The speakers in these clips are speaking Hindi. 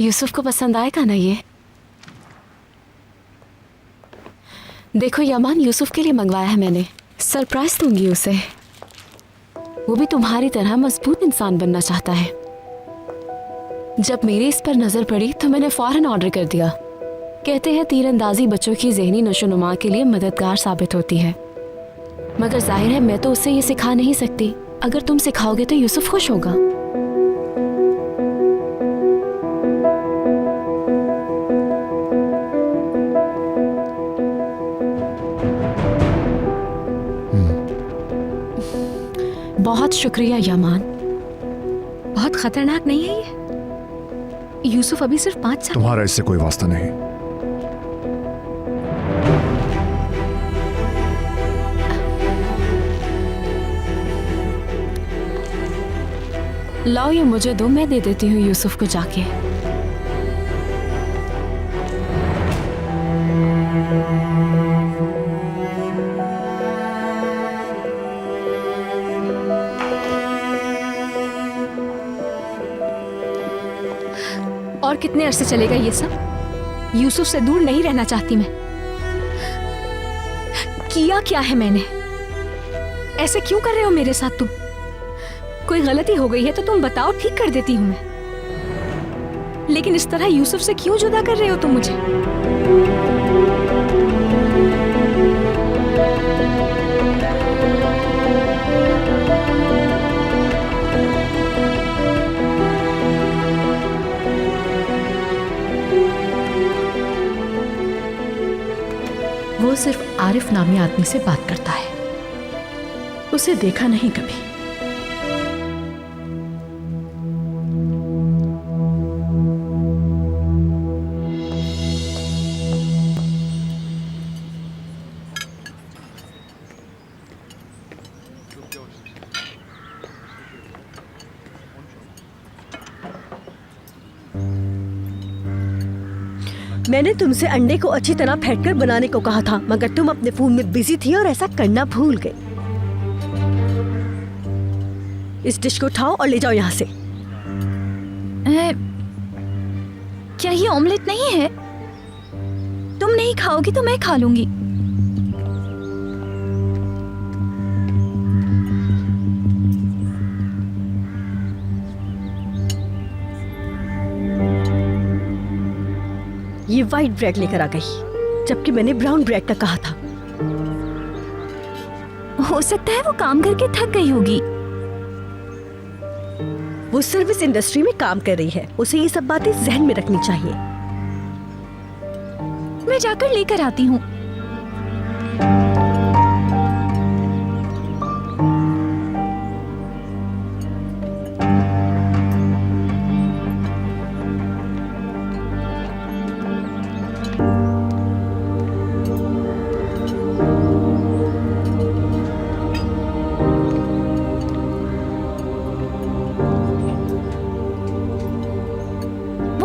यूसुफ को पसंद आएगा ना ये? देखो यमान, यूसुफ के लिए मंगवाया है मैंने। सरप्राइज दूंगी उसे। वो भी तुम्हारी तरह मजबूत इंसान बनना चाहता है। जब मेरी इस पर नजर पड़ी तो मैंने फौरन ऑर्डर कर दिया। कहते हैं तीरंदाजी बच्चों की ज़हनी नशोनुमा के लिए मददगार साबित होती है, मगर जाहिर है मैं तो उसे ये सिखा नहीं सकती। अगर तुम सिखाओगे तो यूसुफ खुश होगा। बहुत शुक्रिया यमान। बहुत खतरनाक नहीं है ये? यूसुफ अभी सिर्फ 5 साल। तुम्हारा इससे कोई वास्ता नहीं। लाओ ये मुझे दो, मैं दे देती हूँ यूसुफ को जाके। और कितने अरसे चलेगा ये सब? यूसुफ से दूर नहीं रहना चाहती मैं। किया क्या है मैंने? ऐसे क्यों कर रहे हो मेरे साथ तुम? कोई गलती हो गई है तो तुम बताओ, ठीक कर देती हूं मैं। लेकिन इस तरह यूसुफ से क्यों जुदा कर रहे हो तुम मुझे? वो सिर्फ आरिफ नामी आदमी से बात करता है, उसे देखा नहीं कभी। मैंने तुमसे अंडे को अच्छी तरह फेंटकर बनाने को कहा था, मगर तुम अपने फोन में बिजी थी और ऐसा करना भूल गए। इस डिश को उठाओ और ले जाओ यहाँ से। क्या ये ऑमलेट नहीं है? तुम नहीं खाओगी तो मैं खा लूंगी। ये व्हाइट ब्रेड लेकर आ गई, जबकि मैंने ब्राउन ब्रेड का कहा था। हो सकता है वो काम करके थक गई होगी। वो सर्विस इंडस्ट्री में काम कर रही है, उसे ये सब बातें जहन में रखनी चाहिए। मैं जाकर लेकर आती हूँ।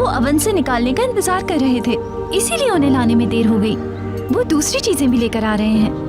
ओवन से निकालने का इंतजार कर रहे थे, इसीलिए उन्हें लाने में देर हो गई। वो दूसरी चीजें भी लेकर आ रहे हैं।